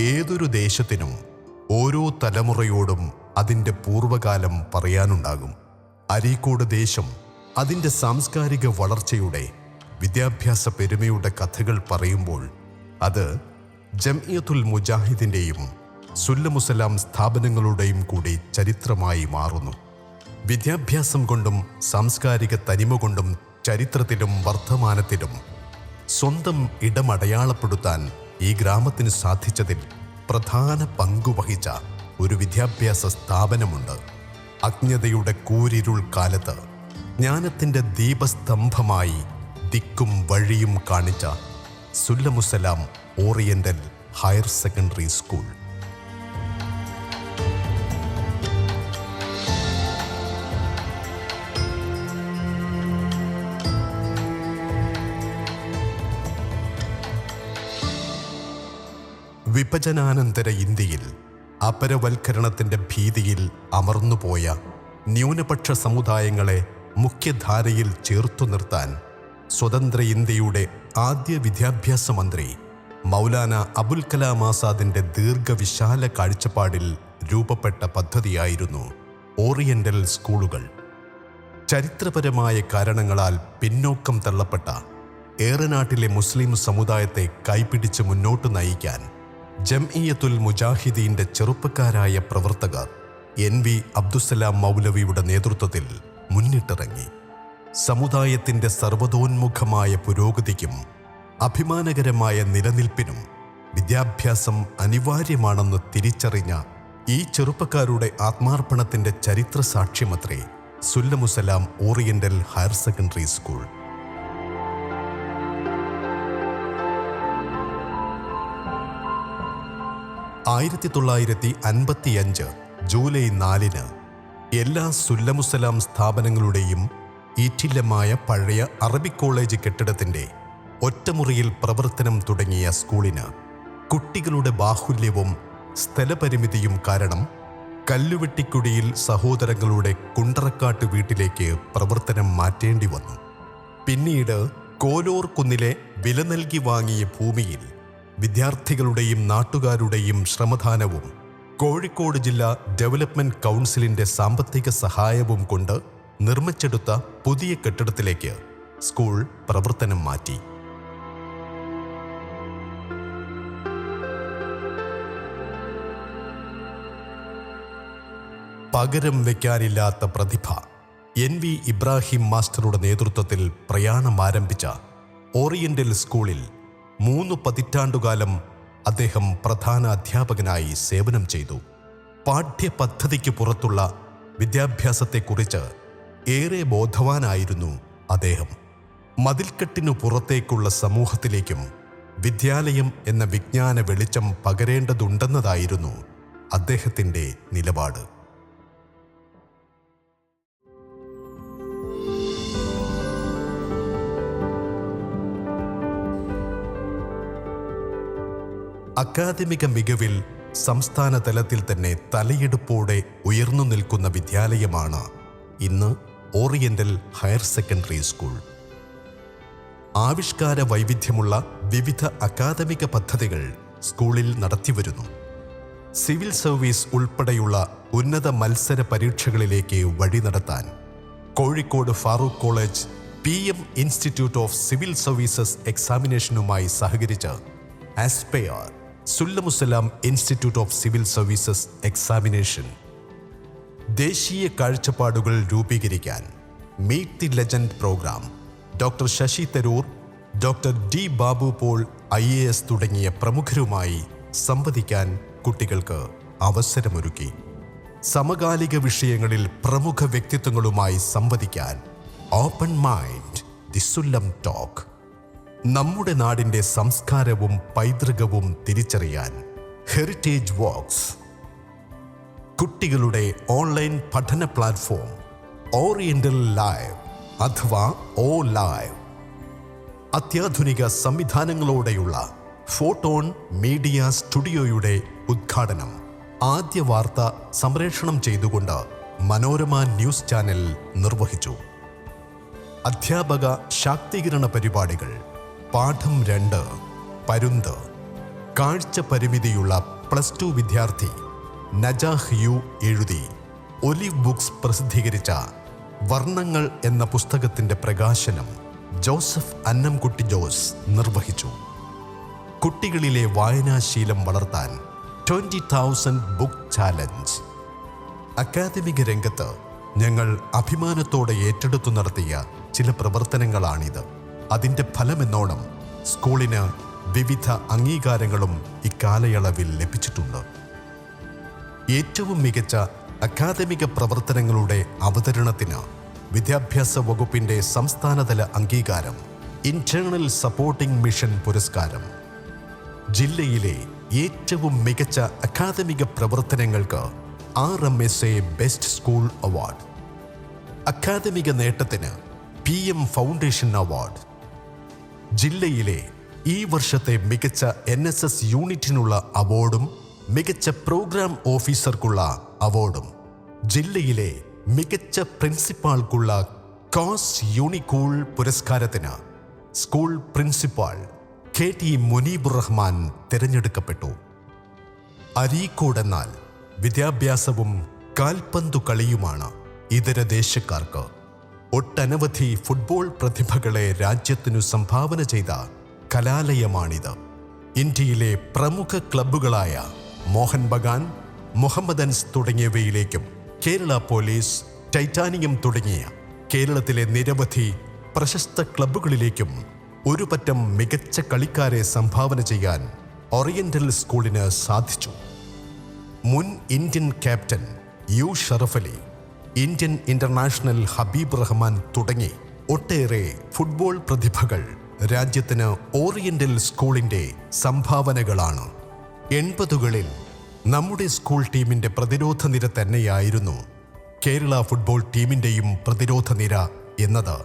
ഏതൊരു ദേശത്തിനും ഓരോ തലമുറയോടും അതിൻ്റെ പൂർവകാലം പറയാനുണ്ടാകും. അരീക്കോട് ദേശം അതിൻ്റെ സാംസ്കാരിക വളർച്ചയുടെ, വിദ്യാഭ്യാസ പെരുമയുടെ കഥകൾ പറയുമ്പോൾ അത് ജംഇയ്യത്തുൽ മുജാഹിദിൻ്റെയും സുല്ലമുസലാം സ്ഥാപനങ്ങളുടെയും കൂടി ചരിത്രമായി മാറുന്നു. വിദ്യാഭ്യാസം കൊണ്ടും സാംസ്കാരിക തനിമ കൊണ്ടും ചരിത്രത്തിലും വർത്തമാനത്തിലും സ്വന്തം ഇടമടയാളപ്പെടുത്താൻ ഈ ഗ്രാമത്തിന് സാധിച്ചതിൽ പ്രധാന പങ്കുവഹിച്ച ഒരു വിദ്യാഭ്യാസ സ്ഥാപനമുണ്ട്. അജ്ഞതയുടെ കൂരിരുൾ കാലത്ത് ജ്ഞാനത്തിൻ്റെ ദീപസ്തംഭമായി ദിക്കും വഴിയും കാണിച്ച Sullamussalam oriental higher secondary school. വിഭജനാനന്തര ഇന്ത്യയിൽ അപരവൽക്കരണത്തിൻ്റെ ഭീതിയിൽ അമർന്നുപോയ ന്യൂനപക്ഷ സമുദായങ്ങളെ മുഖ്യധാരയിൽ ചേർത്തു നിർത്താൻ സ്വതന്ത്ര ഇന്ത്യയുടെ ആദ്യ വിദ്യാഭ്യാസ മന്ത്രി മൗലാന അബുൽ കലാം ആസാദിൻ്റെ ദീർഘവിശാല കാഴ്ചപ്പാടിൽ രൂപപ്പെട്ട പദ്ധതിയായിരുന്നു ഓറിയന്റൽ സ്കൂളുകൾ. ചരിത്രപരമായ കാരണങ്ങളാൽ പിന്നോക്കം തള്ളപ്പെട്ട ഏറനാട്ടിലെ മുസ്ലിം സമുദായത്തെ കൈപിടിച്ച് മുന്നോട്ട് നയിക്കാൻ ജംഇയ്യത്തുൽ മുജാഹിദീൻ്റെ ചെറുപ്പക്കാരായ പ്രവർത്തകർ NV അബ്ദുസ്സലാം മൗലവിയുടെ നേതൃത്വത്തിൽ മുന്നിട്ടിറങ്ങി. സമുദായത്തിൻ്റെ സർവ്വതോന്മുഖമായ പുരോഗതിക്കും അഭിമാനകരമായ നിലനിൽപ്പിനും വിദ്യാഭ്യാസം അനിവാര്യമാണെന്ന് തിരിച്ചറിഞ്ഞ ഈ ചെറുപ്പക്കാരുടെ ആത്മാർപ്പണത്തിൻ്റെ ചരിത്ര സാക്ഷ്യമത്രേ Sullamussalam oriental higher secondary school. ആയിരത്തി 1955 ജൂലൈ 4 എല്ലാ സുല്ലമുസലാം സ്ഥാപനങ്ങളുടെയും ഈറ്റില്ലമായ പഴയ അറബിക് കോളേജ് കെട്ടിടത്തിൻ്റെ ഒറ്റമുറിയിൽ പ്രവർത്തനം തുടങ്ങിയ സ്കൂളിന് കുട്ടികളുടെ ബാഹുല്യവും സ്ഥലപരിമിതിയും കാരണം കല്ലുവെട്ടിക്കുടിയിൽ സഹോദരങ്ങളുടെ കുണ്ടറക്കാട്ട് വീട്ടിലേക്ക് പ്രവർത്തനം മാറ്റേണ്ടി വന്നു. പിന്നീട് കോലോർ കുന്നിലെ വില നൽകി വാങ്ങിയ ഭൂമിയിൽ വിദ്യാർത്ഥികളുടെയും നാട്ടുകാരുടെയും ശ്രമദാനവും കോഴിക്കോട് ജില്ലാ ഡെവലപ്മെന്റ് കൗൺസിലിന്റെ സാമ്പത്തിക സഹായവും കൊണ്ട് നിർമ്മിച്ചെടുത്ത പുതിയ കെട്ടിടത്തിലേക്ക് സ്കൂൾ പ്രവർത്തനം മാറ്റി. പകരം വയ്ക്കാനില്ലാത്ത പ്രതിഭ NV ഇബ്രാഹിം മാസ്റ്ററുടെ നേതൃത്വത്തിൽ പ്രയാണം ആരംഭിച്ച ഓറിയന്റൽ സ്കൂളിൽ 3 പതിറ്റാണ്ടുകാലം അദ്ദേഹം പ്രധാന അധ്യാപകനായി സേവനം ചെയ്തു. പാഠ്യപദ്ധതിക്ക് പുറത്തുള്ള വിദ്യാഭ്യാസത്തെക്കുറിച്ച് ഏറെ ബോധവാനായിരുന്നു അദ്ദേഹം. മതിൽക്കെട്ടിനു പുറത്തേക്കുള്ള സമൂഹത്തിലേക്കും വിദ്യാലയം എന്ന വിജ്ഞാന വെളിച്ചം പകരേണ്ടതുണ്ടെന്നതായിരുന്നു അദ്ദേഹത്തിൻ്റെ നിലപാട്. അക്കാദമിക മികവിൽ സംസ്ഥാന തലത്തിൽ തന്നെ തലയെടുപ്പോടെ ഉയർന്നു നിൽക്കുന്ന വിദ്യാലയമാണ് ഇന്ന് ഓറിയന്റൽ ഹയർ സെക്കൻഡറി സ്കൂൾ. ആവിഷ്കാര വൈവിധ്യമുള്ള വിവിധ അക്കാദമിക പദ്ധതികൾ സ്കൂളിൽ നടത്തിവരുന്നു. സിവിൽ സർവീസ് ഉൾപ്പെടെയുള്ള ഉന്നത മത്സര പരീക്ഷകളിലേക്ക് വഴി നടത്താൻ Kozhikode Farook college PM institute of civil services എക്സാമിനേഷനുമായി സഹകരിച്ച് aspire Sullamussalam institute of civil services examination ദേശീയ കാഴ്ചപ്പാടുകൾ രൂപീകരിക്കാൻ meet the legend program doctor Shashi Tharoor, doctor D Babu Paul IAS തുടങ്ങിയ പ്രമുഖരുമായി സംവദിക്കാൻ കുട്ടികൾക്ക് അവസരമൊരുക്കി. സമകാലിക വിഷയങ്ങളിൽ പ്രമുഖ വ്യക്തിത്വങ്ങളുമായി സംവദിക്കാൻ ഓപ്പൺ മൈൻഡ് ദി സുല്ലം ടോക്ക്. നമ്മുടെ നാടിൻ്റെ സംസ്കാരവും പൈതൃകവും തിരിച്ചറിയാൻ ഹെറിറ്റേജ് വോക്സ്. കുട്ടികളുടെ ഓൺലൈൻ പഠന പ്ലാറ്റ്ഫോം ഓറിയന്റൽ ലൈവ് അഥവാ O Live. അത്യാധുനിക സംവിധാനങ്ങളോടെയുള്ള ഫോട്ടോൺ മീഡിയ സ്റ്റുഡിയോയുടെ ഉദ്ഘാടനം ആദ്യ വാർത്ത സംപ്രേഷണം ചെയ്തുകൊണ്ട് മനോരമ ന്യൂസ് ചാനൽ നിർവഹിച്ചു. അധ്യാപക ശാക്തീകരണ പരിപാടികൾ പാഠം 2 പരുന്ത്, കാഴ്ച പരിമിതിയുള്ള +2 വിദ്യാർത്ഥി നജാഹ് യു എഴുതി ഒലിവ് ബുക്സ് പ്രസിദ്ധീകരിച്ച വർണ്ണങ്ങൾ എന്ന പുസ്തകത്തിൻ്റെ പ്രകാശനം ജോസഫ് അന്നംകുട്ടി ജോസ് നിർവഹിച്ചു. കുട്ടികളിലെ വായനാശീലം വളർത്താൻ 20,000 ബുക്ക് ചാലഞ്ച്. അക്കാദമിക രംഗത്ത് ഞങ്ങൾ അഭിമാനത്തോടെ ഏറ്റെടുത്തു നടത്തിയ ചില പ്രവർത്തനങ്ങളാണിത്. അതിൻ്റെ ഫലമെന്നോണം സ്കൂളിന് വിവിധ അംഗീകാരങ്ങളും ഇക്കാലയളവിൽ ലഭിച്ചിട്ടുണ്ട്. ഏറ്റവും മികച്ച അക്കാദമിക പ്രവർത്തനങ്ങളുടെ അവതരണത്തിന് വിദ്യാഭ്യാസ വകുപ്പിൻ്റെ സംസ്ഥാനതല അംഗീകാരം, ഇന്റേണൽ സപ്പോർട്ടിംഗ് മിഷൻ പുരസ്കാരം, ജില്ലയിലെ ഏറ്റവും മികച്ച അക്കാദമിക പ്രവർത്തനങ്ങൾക്ക് RMSA ബെസ്റ്റ് സ്കൂൾ അവാർഡ്, അക്കാദമിക നേട്ടത്തിന് PM ഫൗണ്ടേഷൻ അവാർഡ്, ജില്ലയിലെ ഈ വർഷത്തെ മികച്ച NSS യൂണിറ്റിനുള്ള അവാർഡും മികച്ച പ്രോഗ്രാം ഓഫീസർക്കുള്ള അവാർഡും, ജില്ലയിലെ മികച്ച പ്രിൻസിപ്പാൾക്കുള്ള കോസ് യൂണിക്കൂൾ പുരസ്കാരത്തിന് സ്കൂൾ പ്രിൻസിപ്പാൾ KT മുനീബുർ റഹ്മാൻ തിരഞ്ഞെടുക്കപ്പെട്ടു. അരീക്കോട് എന്നാൽ വിദ്യാഭ്യാസവും കാൽപന്തു കളിയുമാണ് ഇതര ദേശക്കാർക്ക്. ഒട്ടനവധി ഫുട്ബോൾ പ്രതിഭകളെ രാജ്യത്തിനു സംഭാവന ചെയ്ത കലാലയമാണിത്. ഇന്ത്യയിലെ പ്രമുഖ ക്ലബ്ബുകളായ മോഹൻ ബഗാൻ, മുഹമ്മദൻസ് തുടങ്ങിയവയിലേക്കും കേരള പോലീസ്, ടൈറ്റാനിയം തുടങ്ങിയ കേരളത്തിലെ നിരവധി പ്രശസ്ത ക്ലബ്ബുകളിലേക്കും ഒരു പറ്റം മികച്ച കളിക്കാരെ സംഭാവന ചെയ്യാൻ ഓറിയന്റൽ സ്കൂളിന് സാധിച്ചു. മുൻ Indian captain U Sharaf Ali, Indian international Habeeb Rahman തുടങ്ങി ഒട്ടേറെ ഫുട്ബോൾ പ്രതിഭകൾ രാജ്യത്തിന് ഓറിയന്റൽ സ്കൂളിൻ്റെ സംഭാവനകളാണ്. 80കളിൽ നമ്മുടെ സ്കൂൾ ടീമിൻ്റെ പ്രതിരോധ നിര തന്നെയായിരുന്നു കേരള ഫുട്ബോൾ ടീമിൻ്റെയും പ്രതിരോധ നിര എന്നത്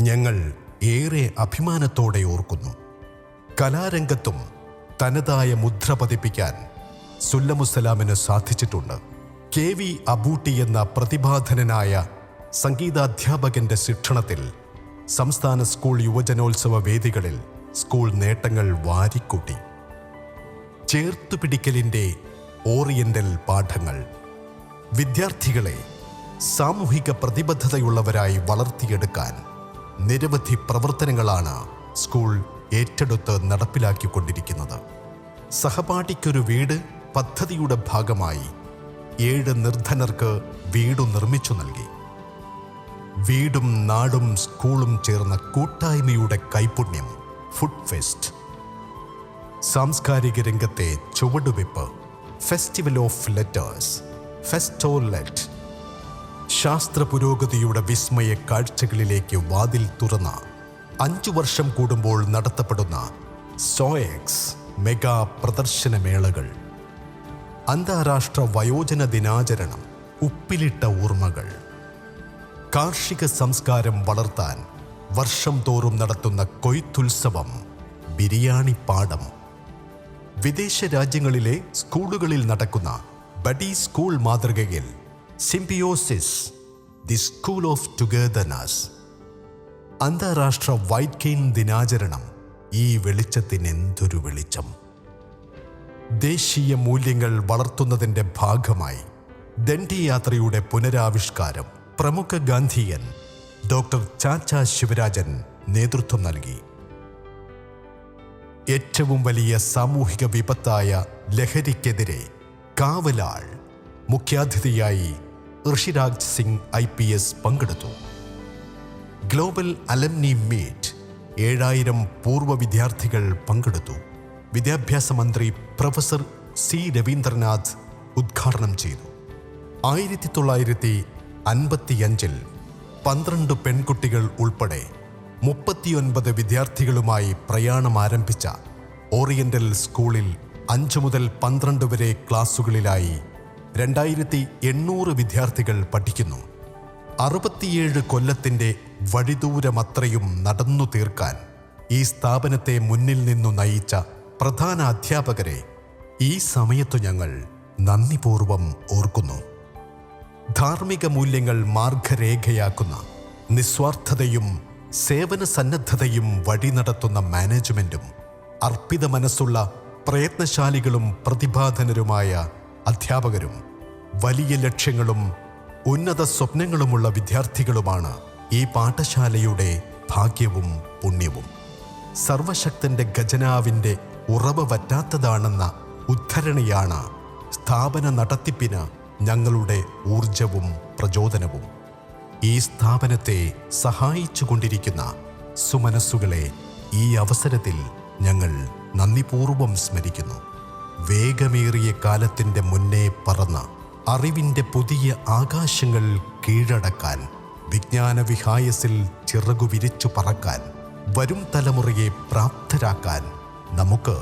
ഞങ്ങൾ ഏറെ അഭിമാനത്തോടെ ഓർക്കുന്നു. കലാരംഗത്തും തനതായ മുദ്ര പതിപ്പിക്കാൻ സുല്ലമുസലാമിന് സാധിച്ചിട്ടുണ്ട്. KV അബൂട്ടി എന്ന പ്രതിഭാധനനായ സംഗീതാധ്യാപകന്റെ ശിക്ഷണത്തിൽ സംസ്ഥാന സ്കൂൾ യുവജനോത്സവ വേദികളിൽ സ്കൂൾ നേട്ടങ്ങൾ വാരിക്കൂട്ടി. ചേർത്തുപിടിക്കലിൻ്റെ ഓറിയന്റൽ പാഠങ്ങൾ വിദ്യാർത്ഥികളെ സാമൂഹിക പ്രതിബദ്ധതയുള്ളവരായി വളർത്തിയെടുക്കാൻ നിരവധി പ്രവർത്തനങ്ങളാണ് സ്കൂൾ ഏറ്റെടുത്ത് നടപ്പിലാക്കിക്കൊണ്ടിരിക്കുന്നത്. സഹപാഠിക്കൊരു വീട് പദ്ധതിയുടെ ഭാഗമായി 7 നിർധനർക്ക് വീട് നിർമ്മിച്ചു നൽകി. വീടും നാടും സ്കൂളും ചേർന്ന കൂട്ടായ്മയുടെ കൈപുണ്യം ഫുഡ് ഫെസ്റ്റ്. സാംസ്കാരിക രംഗത്തെ ചുവടുവെപ്പ് ഫെസ്റ്റിവൽ ഓഫ് ലെറ്റേഴ്സ്, ഫെസ്റ്റോലെറ്റ്. ശാസ്ത്ര പുരോഗതിയുടെ വിസ്മയ കാഴ്ചകളിലേക്ക് വാതിൽ തുറന്ന 5 വർഷം കൂടുമ്പോൾ നടത്തപ്പെടുന്ന സോയെക്സ് മെഗാ പ്രദർശനമേളകൾ. അന്താരാഷ്ട്ര വയോജന ദിനാചരണം, ഉപ്പിലിട്ട ഓർമ്മകൾ. കാർഷിക സംസ്കാരം വളർത്താൻ വർഷം തോറും നടത്തുന്ന കൊയ്ത്തുത്സവം, ബിരിയാണി പാടം. വിദേശ രാജ്യങ്ങളിലെ സ്കൂളുകളിൽ നടക്കുന്ന ബഡി സ്കൂൾ മാതൃകയിൽ symbiosis, the school of togetherness. അന്താരാഷ്ട്ര വൈറ്റ് കെയിൻ ദിനാചരണം. ഈ വെളിച്ചത്തിന് എന്തൊരു വെളിച്ചം! ദേശീയ മൂല്യങ്ങൾ വളർത്തുന്നതിൻ്റെ ഭാഗമായി ദണ്ഡിയാത്രയുടെ പുനരാവിഷ്കാരം. പ്രമുഖ ഗാന്ധിയൻ ഡോക്ടർ ചാച്ചാ ശിവരാജൻ നേതൃത്വം നൽകി. ഏറ്റവും വലിയ സാമൂഹിക വിപത്തായ ലഹരിക്കെതിരെ കാവലാൾ. മുഖ്യാതിഥിയായി ഋഷിരാജ് സിംഗ് IPS പങ്കെടുത്തു. Global alumni meet. 7000 പൂർവ്വ വിദ്യാർത്ഥികൾ പങ്കെടുത്തു. വിദ്യാഭ്യാസ മന്ത്രി പ്രൊഫസർ C രവീന്ദ്രനാഥ് ഉദ്ഘാടനം ചെയ്തു. 1955 12 പെൺകുട്ടികൾ ഉൾപ്പെടെ 39 വിദ്യാർത്ഥികളുമായി പ്രയാണം ആരംഭിച്ച ഓറിയന്റൽ സ്കൂളിൽ 5 മുതൽ 12 വരെ ക്ലാസുകളിലായി 2800 വിദ്യാർത്ഥികൾ പഠിക്കുന്നു. 67 കൊല്ലത്തിൻ്റെ വഴിദൂരമത്രയും നടന്നു തീർക്കാൻ ഈ സ്ഥാപനത്തെ മുന്നിൽ നിന്നു നയിച്ച പ്രധാന അധ്യാപകരെ ഈ സമയത്തു ഞങ്ങൾ നന്ദിപൂർവം ഓർക്കുന്നു. ധാർമ്മിക മൂല്യങ്ങൾ മാർഗരേഖയാക്കുന്ന നിസ്വാർത്ഥതയും സേവന സന്നദ്ധതയും വഴി നടത്തുന്ന മാനേജ്മെൻറ്റും അർപ്പിത മനസ്സുള്ള പ്രയത്നശാലികളും പ്രതിഭാധനരുമായ അധ്യാപകരും വലിയ ലക്ഷ്യങ്ങളും ഉന്നത സ്വപ്നങ്ങളുമുള്ള വിദ്യാർത്ഥികളുമാണ് ഈ പാഠശാലയുടെ ഭാഗ്യവും പുണ്യവും. സർവശക്തന്റെ ഖജനാവിൻ്റെ ഉറവ വറ്റാത്തതാണെന്ന ഉദ്ധരണിയാണ് സ്ഥാപന നടത്തിപ്പിന് ഞങ്ങളുടെ ഊർജവും പ്രചോദനവും. ഈ സ്ഥാപനത്തെ സഹായിച്ചുകൊണ്ടിരിക്കുന്ന സുമനസ്സുകളെ ഈ അവസരത്തിൽ ഞങ്ങൾ നന്ദിപൂർവം സ്മരിക്കുന്നു. വേഗമേറിയ കാലത്തിൻ്റെ മുന്നേ പറന്ന് അറിവിൻ്റെ പുതിയ ആകാശങ്ങൾ കീഴടക്കാൻ, വിജ്ഞാന വിഹായസിൽ ചിറകു വിരിച്ചു പറക്കാൻ, വരും തലമുറയെ പ്രാപ്തരാക്കാൻ നമുക്ക്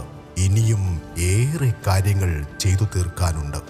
ഇനിയും ഏറെ കാര്യങ്ങൾ ചെയ്തു തീർക്കാനുണ്ട്.